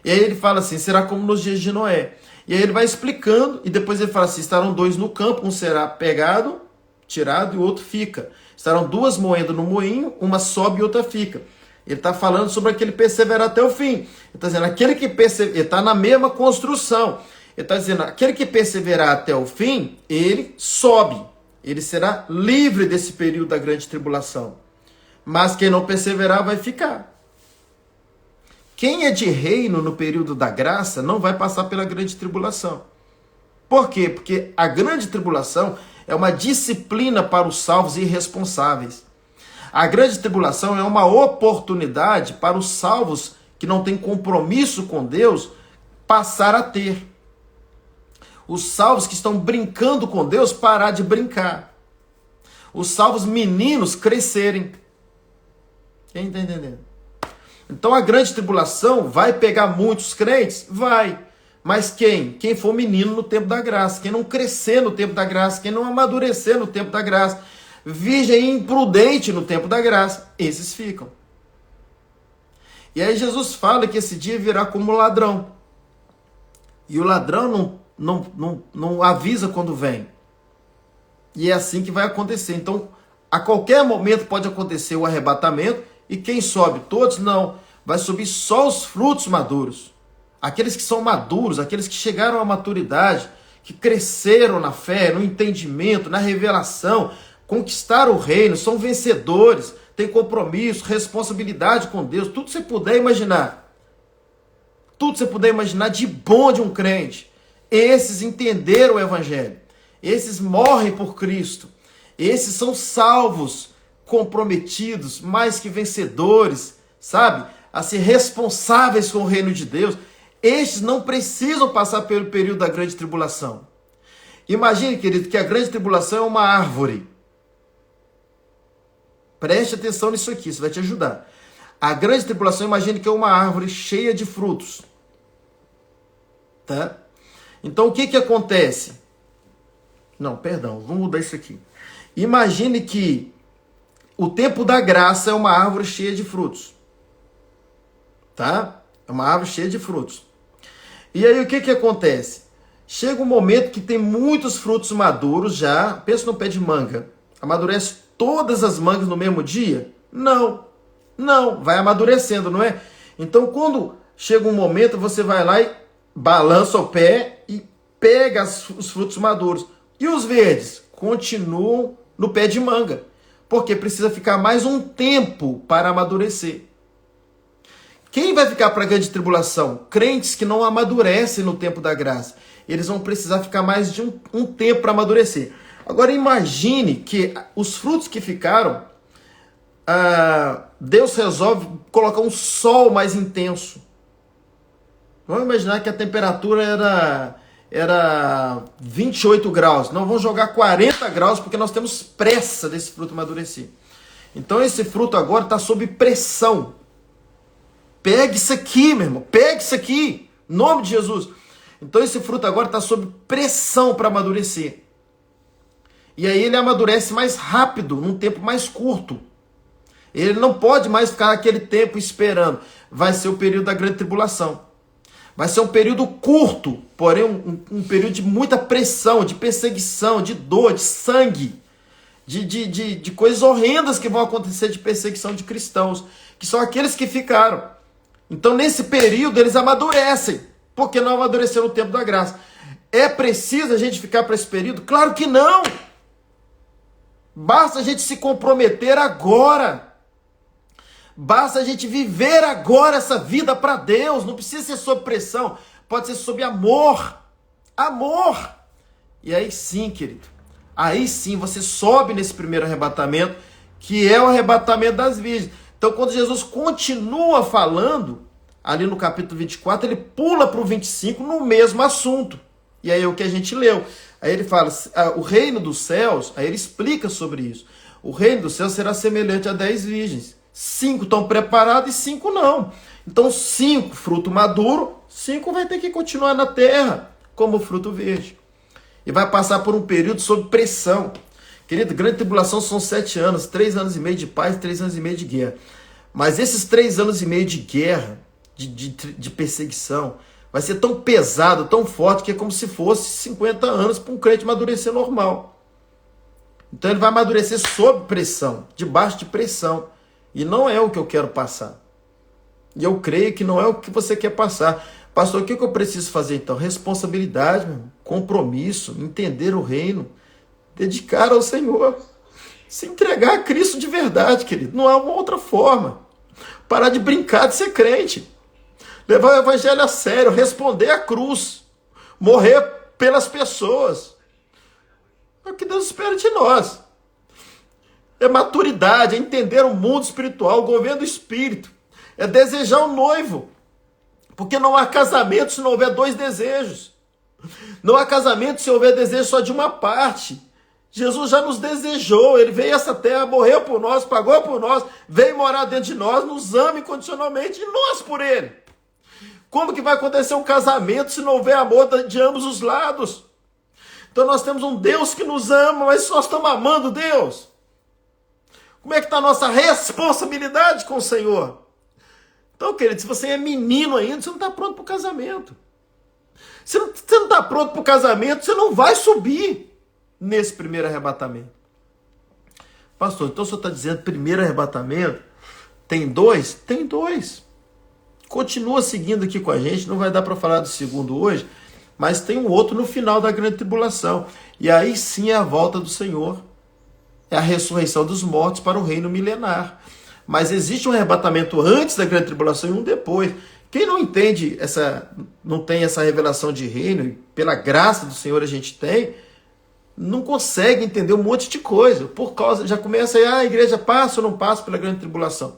E aí ele fala assim, será como nos dias de Noé. E aí ele vai explicando, e depois ele fala assim, estarão 2 no campo, um será pegado, tirado, e o outro fica. Estarão 2 moendo no moinho, uma sobe e outra fica. Ele está falando sobre aquele perseverar até o fim. Ele está dizendo, aquele que persevera, ele está na mesma construção. Ele está dizendo, aquele que perseverar até o fim, ele sobe. Ele será livre desse período da grande tribulação. Mas quem não perseverar vai ficar. Quem é de reino no período da graça não vai passar pela grande tribulação. Por quê? Porque a grande tribulação é uma disciplina para os salvos irresponsáveis. A grande tribulação é uma oportunidade para os salvos que não têm compromisso com Deus passar a ter. Os salvos que estão brincando com Deus parar de brincar. Os salvos meninos crescerem. Quem está entendendo? Então a grande tribulação vai pegar muitos crentes? Vai. Mas quem? Quem for menino no tempo da graça. Quem não crescer no tempo da graça. Quem não amadurecer no tempo da graça. Virgem imprudente no tempo da graça. Esses ficam. E aí Jesus fala que esse dia virá como ladrão. E o ladrão não avisa quando vem. E é assim que vai acontecer. Então, a qualquer momento pode acontecer o arrebatamento. E quem sobe? Todos? Não. Vai subir só os frutos maduros. Aqueles que são maduros, aqueles que chegaram à maturidade, que cresceram na fé, no entendimento, na revelação, conquistaram o reino, são vencedores, têm compromisso, responsabilidade com Deus, tudo que você puder imaginar. Tudo que você puder imaginar de bom de um crente. Esses entenderam o evangelho. Esses morrem por Cristo. Esses são salvos, comprometidos, mais que vencedores, sabe? A ser responsáveis com o reino de Deus. Estes não precisam passar pelo período da grande tribulação. Imagine, querido, que a grande tribulação é uma árvore. Preste atenção nisso aqui, isso vai te ajudar. A grande tribulação, imagine que é uma árvore cheia de frutos. Tá? Então, o que acontece? Não, perdão, vamos mudar isso aqui. Imagine que o tempo da graça é uma árvore cheia de frutos. Tá? É uma árvore cheia de frutos. E aí o que acontece? Chega um momento que tem muitos frutos maduros já. Pensa no pé de manga. Amadurece todas as mangas no mesmo dia? Não. Não. Vai amadurecendo, não é? Então quando chega um momento, você vai lá e balança o pé e pega os frutos maduros. E os verdes? Continuam no pé de manga. Porque precisa ficar mais um tempo para amadurecer. Quem vai ficar para a grande tribulação? Crentes que não amadurecem no tempo da graça. Eles vão precisar ficar mais de um tempo para amadurecer. Agora imagine que os frutos que ficaram, Deus resolve colocar um sol mais intenso. Vamos imaginar que a temperatura era 28 graus. Não, vamos jogar 40 graus porque nós temos pressa desse fruto amadurecer. Então esse fruto agora está sob pressão. Pega isso aqui, meu irmão. Pega isso aqui. Em nome de Jesus. Então esse fruto agora está sob pressão para amadurecer. E aí ele amadurece mais rápido, num tempo mais curto. Ele não pode mais ficar aquele tempo esperando. Vai ser o período da grande tribulação. Vai ser um período curto, porém um período de muita pressão, de perseguição, de dor, de sangue. De coisas horrendas que vão acontecer de perseguição de cristãos. Que são aqueles que ficaram. Então, nesse período, eles amadurecem, porque não amadureceram no tempo da graça. É preciso a gente ficar para esse período? Claro que não! Basta a gente se comprometer agora. Basta a gente viver agora essa vida para Deus. Não precisa ser sob pressão, pode ser sob amor. Amor! E aí sim, querido, aí sim você sobe nesse primeiro arrebatamento, que é o arrebatamento das virgens. Então, quando Jesus continua falando, ali no capítulo 24, ele pula para o 25 no mesmo assunto. E aí é o que a gente leu. Aí ele fala, o reino dos céus, aí ele explica sobre isso. O reino dos céus será semelhante a 10 virgens. 5 estão preparados e 5 não. Então 5, fruto maduro, 5 vai ter que continuar na terra, como fruto verde. E vai passar por um período sob pressão. Querido, grande tribulação são 7 anos, 3 anos e meio de paz, 3 anos e meio de guerra. Mas esses 3 anos e meio de guerra, de perseguição, vai ser tão pesado, tão forte, que é como se fosse 50 anos para um crente amadurecer normal. Então ele vai amadurecer sob pressão, debaixo de pressão. E não é o que eu quero passar. E eu creio que não é o que você quer passar. Pastor, o que eu preciso fazer então? Responsabilidade, meu irmão, compromisso, entender o reino, dedicar ao Senhor, se entregar a Cristo de verdade, querido. Não há uma outra forma. Parar de brincar de ser crente. Levar o evangelho a sério, responder à cruz, morrer pelas pessoas. É o que Deus espera de nós. É maturidade, é entender o mundo espiritual, o governo do Espírito. É desejar o noivo. Porque não há casamento se não houver dois desejos. Não há casamento se houver desejo só de uma parte. Jesus já nos desejou, ele veio a essa terra, morreu por nós, pagou por nós, veio morar dentro de nós, nos ama incondicionalmente e nós por ele. Como que vai acontecer um casamento se não houver amor de ambos os lados? Então nós temos um Deus que nos ama, mas nós estamos amando Deus. Como é que está a nossa responsabilidade com o Senhor? Então, querido, se você é menino ainda, você não está pronto para o casamento. Se você não está pronto para o casamento, você não vai subir nesse primeiro arrebatamento. Pastor, então o senhor está dizendo primeiro arrebatamento? Tem dois? Tem dois. Continua seguindo aqui com a gente, não vai dar para falar do segundo hoje, mas tem um outro no final da grande tribulação. E aí sim é a volta do Senhor. É a ressurreição dos mortos para o reino milenar. Mas existe um arrebatamento antes da grande tribulação e um depois. Quem não entende não tem essa revelação de reino, e pela graça do Senhor a gente tem, não consegue entender um monte de coisa. Por causa, já começa aí, a igreja passa ou não passa pela grande tribulação?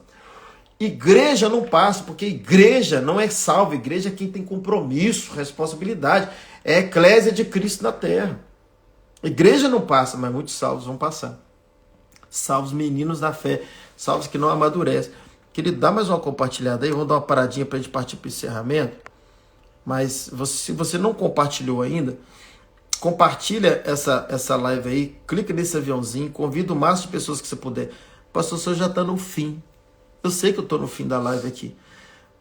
Igreja não passa, porque igreja não é salva, igreja é quem tem compromisso, responsabilidade, é a eclésia de Cristo na terra. Igreja não passa, mas muitos salvos vão passar. Salvos meninos da fé, salvos que não amadurecem. Querido, dá mais uma compartilhada aí, vamos dar uma paradinha para a gente partir para o encerramento. Mas se você não compartilhou ainda, compartilha essa live aí, clica nesse aviãozinho, convida o máximo de pessoas que você puder. Pastor, o senhor já está no fim. Eu sei que eu estou no fim da live aqui,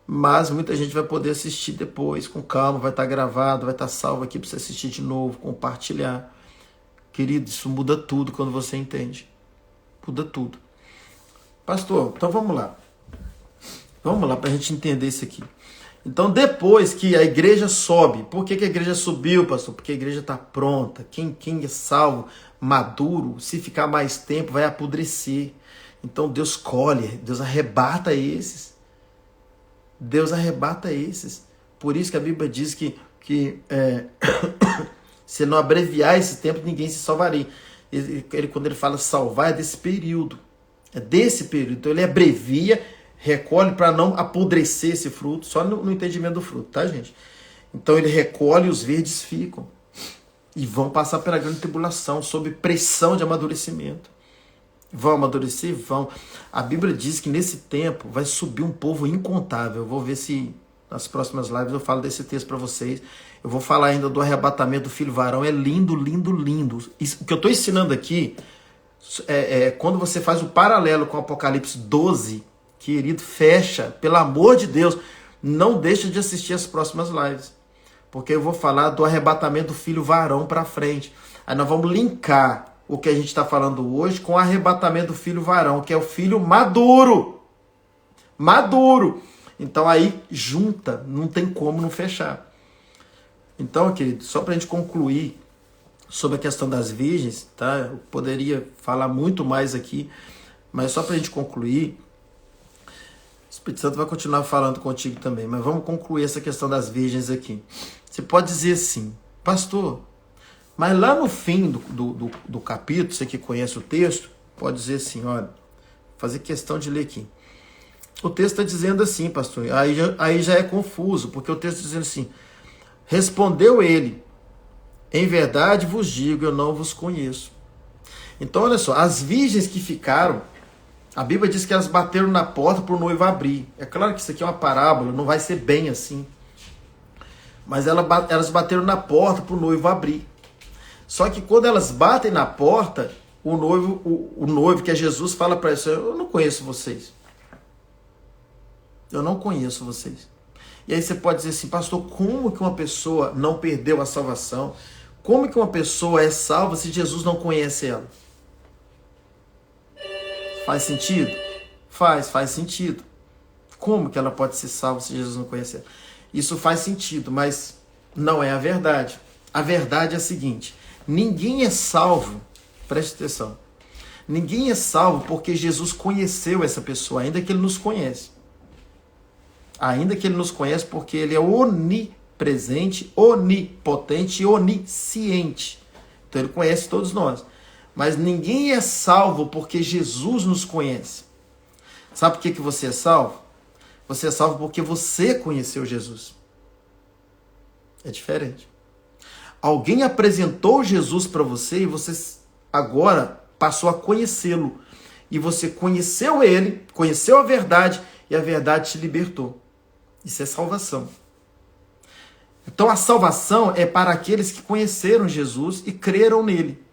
mas muita gente vai poder assistir depois, com calma, vai estar gravado, vai estar salvo aqui para você assistir de novo, compartilhar. Querido, isso muda tudo quando você entende. Muda tudo. Pastor, então vamos lá. Vamos lá para a gente entender isso aqui. Então, depois que a igreja sobe, por que a igreja subiu, pastor? Porque a igreja está pronta. Quem é salvo, maduro, se ficar mais tempo, vai apodrecer. Então, Deus colhe, Deus arrebata esses. Deus arrebata esses. Por isso que a Bíblia diz que se não abreviar esse tempo, ninguém se salvaria. Quando ele fala salvar, é desse período. É desse período. Então, ele abrevia, recolhe para não apodrecer esse fruto, só no entendimento do fruto, tá, gente? Então ele recolhe e os verdes ficam. E vão passar pela grande tribulação, sob pressão de amadurecimento. Vão amadurecer? Vão. A Bíblia diz que nesse tempo vai subir um povo incontável. Eu vou ver se nas próximas lives eu falo desse texto para vocês. Eu vou falar ainda do arrebatamento do filho varão. É lindo, lindo, lindo. O que eu estou ensinando aqui quando você faz o paralelo com Apocalipse 12, querido, fecha, pelo amor de Deus, não deixa de assistir as próximas lives, porque eu vou falar do arrebatamento do filho varão para frente. Aí nós vamos linkar o que a gente está falando hoje com o arrebatamento do filho varão, que é o filho maduro. Maduro. Então aí junta, não tem como não fechar. Então, querido, só para a gente concluir sobre a questão das virgens, tá? Eu poderia falar muito mais aqui, mas só para a gente concluir, o Espírito Santo vai continuar falando contigo também, mas vamos concluir essa questão das virgens aqui. Você pode dizer assim, pastor, mas lá no fim do capítulo, você que conhece o texto, pode dizer assim, olha, fazer questão de ler aqui. O texto está dizendo assim, pastor, aí já é confuso, porque o texto está dizendo assim, respondeu ele, em verdade vos digo, eu não vos conheço. Então, olha só, as virgens que ficaram, a Bíblia diz que elas bateram na porta para o noivo abrir. É claro que isso aqui é uma parábola, não vai ser bem assim. Mas elas bateram na porta para o noivo abrir. Só que quando elas batem na porta, o noivo que é Jesus, fala para eles, eu não conheço vocês. Eu não conheço vocês. E aí você pode dizer assim, pastor, como que uma pessoa não perdeu a salvação? Como que uma pessoa é salva se Jesus não conhece ela? Faz sentido? Faz sentido. Como que ela pode ser salva se Jesus não conhece ela? Isso faz sentido, mas não é a verdade. A verdade é a seguinte: ninguém é salvo, preste atenção, ninguém é salvo porque Jesus conheceu essa pessoa, ainda que ele nos conhece. Ainda que ele nos conhece porque ele é onipresente, onipotente e onisciente. Então ele conhece todos nós. Mas ninguém é salvo porque Jesus nos conhece. Sabe por que você é salvo? Você é salvo porque você conheceu Jesus. É diferente. Alguém apresentou Jesus para você e você agora passou a conhecê-lo. E você conheceu ele, conheceu a verdade e a verdade te libertou. Isso é salvação. Então a salvação é para aqueles que conheceram Jesus e creram nele.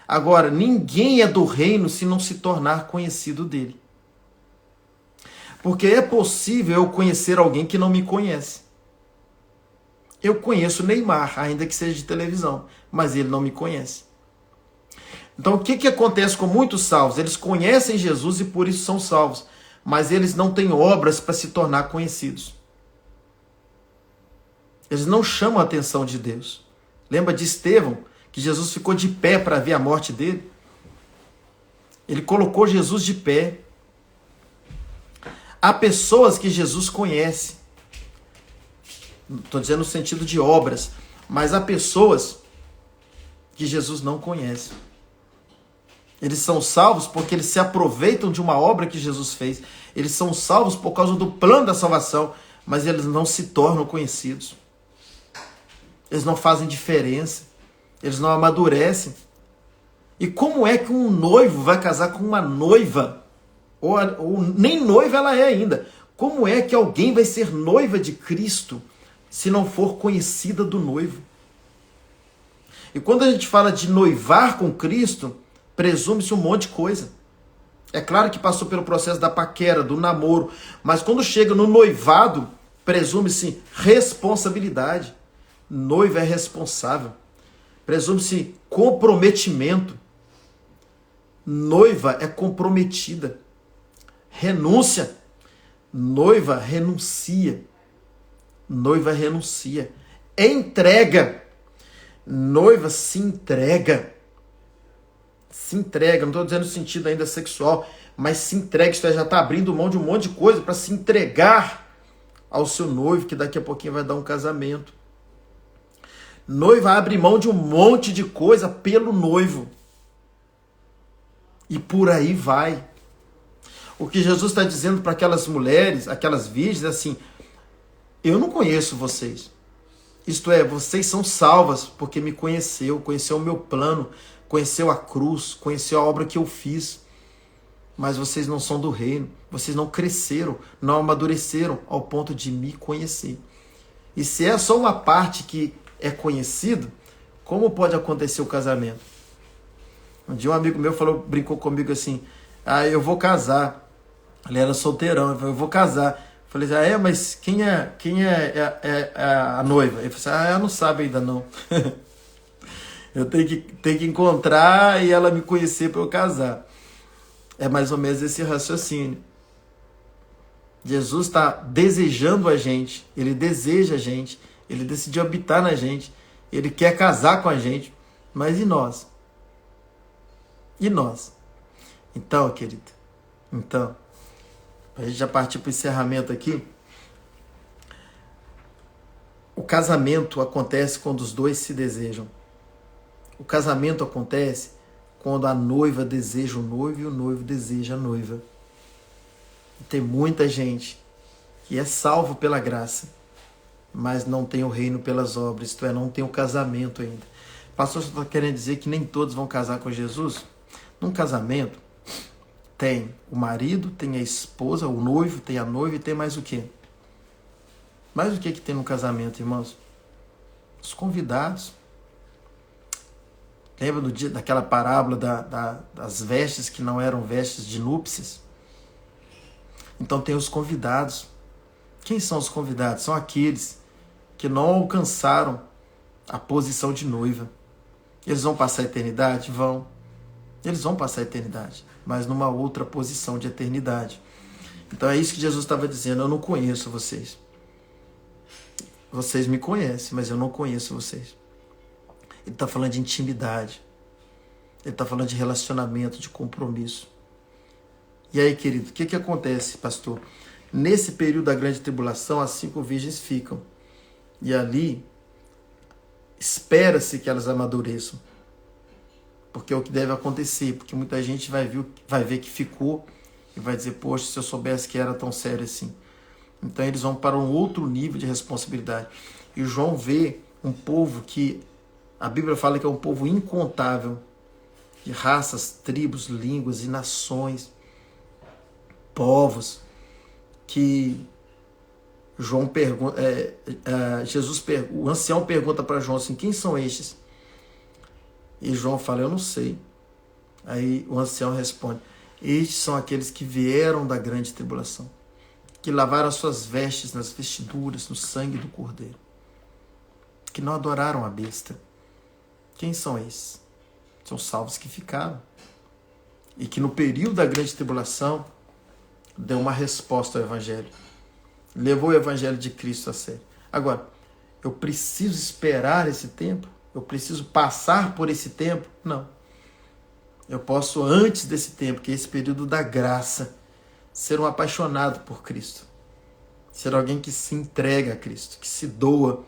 Agora, ninguém é do reino se não se tornar conhecido dele. Porque é possível eu conhecer alguém que não me conhece. Eu conheço Neymar, ainda que seja de televisão, mas ele não me conhece. Então o que acontece com muitos salvos? Eles conhecem Jesus e por isso são salvos, mas eles não têm obras para se tornar conhecidos. Eles não chamam a atenção de Deus. Lembra de Estevão, que Jesus ficou de pé para ver a morte dele? Ele colocou Jesus de pé. Há pessoas que Jesus conhece. Estou dizendo no sentido de obras, mas há pessoas que Jesus não conhece. Eles são salvos porque eles se aproveitam de uma obra que Jesus fez. Eles são salvos por causa do plano da salvação, mas eles não se tornam conhecidos. Eles não fazem diferença. Eles não amadurecem. E como é que um noivo vai casar com uma noiva? Ou nem noiva ela é ainda. Como é que alguém vai ser noiva de Cristo se não for conhecida do noivo? E quando a gente fala de noivar com Cristo, presume-se um monte de coisa. É claro que passou pelo processo da paquera, do namoro, mas quando chega no noivado, presume-se responsabilidade. Noiva é responsável. Presume-se comprometimento. Noiva é comprometida. Renúncia. Noiva renuncia. Noiva renuncia. Entrega. Noiva se entrega. Se entrega. Não estou dizendo no sentido ainda sexual, mas se entrega. Isto é, já está abrindo mão de um monte de coisa para se entregar ao seu noivo, que daqui a pouquinho vai dar um casamento. Noiva abre mão de um monte de coisa pelo noivo. E por aí vai. O que Jesus está dizendo para aquelas mulheres, aquelas virgens, é assim: eu não conheço vocês. Isto é, vocês são salvas porque me conheceu o meu plano, conheceu a cruz, conheceu a obra que eu fiz. Mas vocês não são do reino, vocês não cresceram, não amadureceram ao ponto de me conhecer. E se é só uma parte que é conhecido, como pode acontecer o casamento? Um dia um amigo meu brincou comigo assim: eu vou casar. Ele era solteirão, ele falou: eu vou casar. Eu falei: mas quem é a noiva? Ele falou assim: ela não sabe ainda não. Eu tenho que encontrar e ela me conhecer para eu casar. É mais ou menos esse raciocínio. Jesus está desejando a gente, ele deseja a gente, ele decidiu habitar na gente, ele quer casar com a gente, mas e nós? E nós? Então, querido, a gente já partir para o encerramento aqui. O casamento acontece quando os dois se desejam. O casamento acontece quando a noiva deseja o noivo e o noivo deseja a noiva. E tem muita gente que é salvo pela graça, mas não tem o reino pelas obras, isto é, não tem o casamento ainda. Pastor, você está querendo dizer que nem todos vão casar com Jesus? Num casamento, tem o marido, tem a esposa, o noivo, tem a noiva e tem mais o quê? Mais o que tem no casamento, irmãos? Os convidados. Lembra do dia, daquela parábola das vestes que não eram vestes de núpcias? Então tem os convidados. Quem são os convidados? São aqueles que não alcançaram a posição de noiva. Eles vão passar a eternidade? Vão. Eles vão passar a eternidade, mas numa outra posição de eternidade. Então é isso que Jesus estava dizendo: eu não conheço vocês. vocês me conhecem, mas eu não conheço vocês. Ele está falando de intimidade. Ele está falando de relacionamento, de compromisso. E aí, querido, o que acontece, pastor? Nesse período da grande tribulação, as 5 virgens ficam. E ali, espera-se que elas amadureçam. Porque é o que deve acontecer. Porque muita gente vai ver que ficou e vai dizer, poxa, se eu soubesse que era tão sério assim. Então eles vão para um outro nível de responsabilidade. E João vê um povo que a Bíblia fala que é um povo incontável, de raças, tribos, línguas e nações, povos, que João pergunta, o ancião pergunta para João assim, quem são estes? E João fala, eu não sei. Aí o ancião responde, estes são aqueles que vieram da grande tribulação, que lavaram as suas vestes nas vestiduras, no sangue do Cordeiro, que não adoraram a besta. Quem são esses? São salvos que ficaram. E que no período da grande tribulação, deu uma resposta ao Evangelho. Levou o Evangelho de Cristo a sério. Agora, eu preciso esperar esse tempo? Eu preciso passar por esse tempo? Não. Eu posso, antes desse tempo, que é esse período da graça, ser um apaixonado por Cristo. Ser alguém que se entrega a Cristo, que se doa,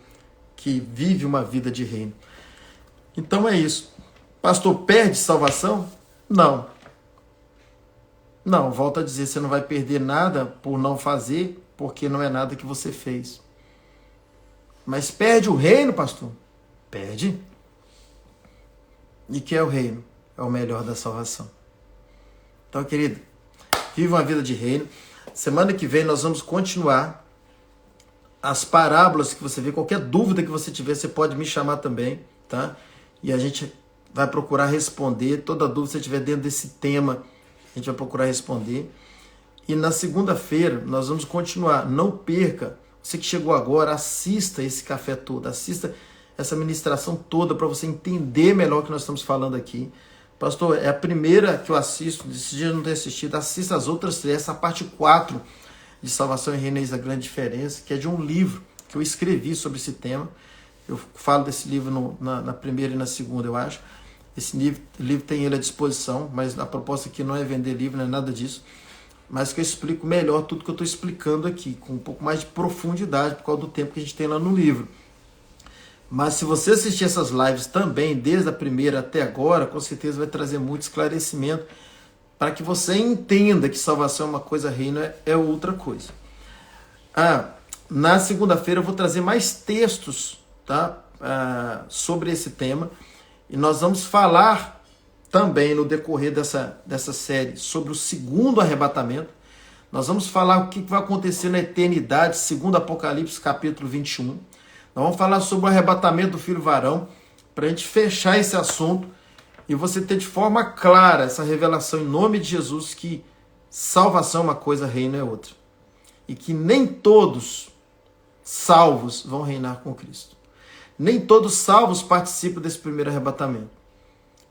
que vive uma vida de reino. Então é isso. Pastor, perde salvação? Não. Não, volto a dizer, você não vai perder nada por não fazer, porque não é nada que você fez. Mas perde o reino, pastor? Perde. E que é o reino? É o melhor da salvação. Então, querido, viva uma vida de reino. Semana que vem nós vamos continuar as parábolas que você vê. Qualquer dúvida que você tiver, você pode me chamar também, tá? E a gente vai procurar responder. Toda dúvida que você tiver dentro desse tema, a gente vai procurar responder. E na segunda-feira nós vamos continuar. Não perca. Você que chegou agora, assista esse café todo. Assista essa ministração toda para você entender melhor o que nós estamos falando aqui. Pastor, é a primeira que eu assisto. Esse dia eu não tenho assistido. Assista as outras 3. Essa parte 4 de Salvação e Reino, Eis a Grande Diferença, que é de um livro que eu escrevi sobre esse tema. Eu falo desse livro na primeira e na segunda, eu acho. Esse livro tem ele à disposição, mas a proposta aqui não é vender livro, não é nada disso. Mas que eu explico melhor tudo que eu estou explicando aqui, com um pouco mais de profundidade, por causa do tempo que a gente tem lá no livro. Mas se você assistir essas lives também, desde a primeira até agora, com certeza vai trazer muito esclarecimento para que você entenda que salvação é uma coisa, reino é outra coisa. Na segunda-feira eu vou trazer mais textos, tá? Sobre esse tema. E nós vamos falar também no decorrer dessa série sobre o segundo arrebatamento. Nós vamos falar o que vai acontecer na eternidade, segundo Apocalipse capítulo 21. Nós vamos falar sobre o arrebatamento do filho varão, para a gente fechar esse assunto e você ter de forma clara essa revelação em nome de Jesus que salvação é uma coisa, reino é outra. E que nem todos salvos vão reinar com Cristo. Nem todos salvos participam desse primeiro arrebatamento.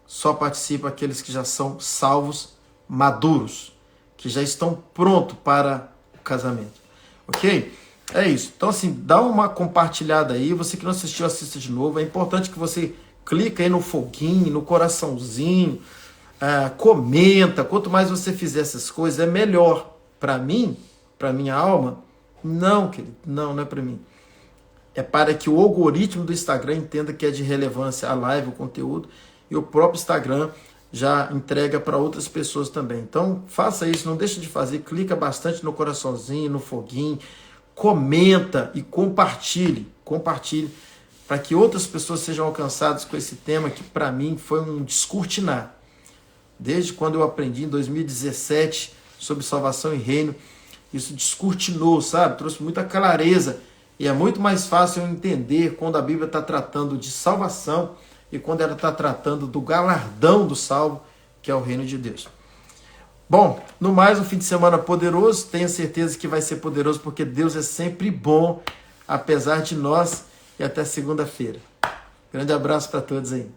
Só participam aqueles que já são salvos maduros, que já estão prontos para o casamento. Ok? É isso. Então, assim, dá uma compartilhada aí. Você que não assistiu, assista de novo. É importante que você clique aí no foguinho, no coraçãozinho, comenta. Quanto mais você fizer essas coisas, é melhor. Para mim, para minha alma, não, querido. Não é para mim. É para que o algoritmo do Instagram entenda que é de relevância a live, o conteúdo, e o próprio Instagram já entrega para outras pessoas também. Então, faça isso, não deixe de fazer, clica bastante no coraçãozinho, no foguinho, comenta e compartilhe para que outras pessoas sejam alcançadas com esse tema que para mim foi um descortinar. Desde quando eu aprendi em 2017 sobre salvação e reino, isso descortinou, sabe? Trouxe muita clareza. E é muito mais fácil eu entender quando a Bíblia está tratando de salvação e quando ela está tratando do galardão do salvo, que é o reino de Deus. Bom, no mais, um fim de semana poderoso. Tenho certeza que vai ser poderoso, porque Deus é sempre bom, apesar de nós, e até segunda-feira. Grande abraço para todos aí.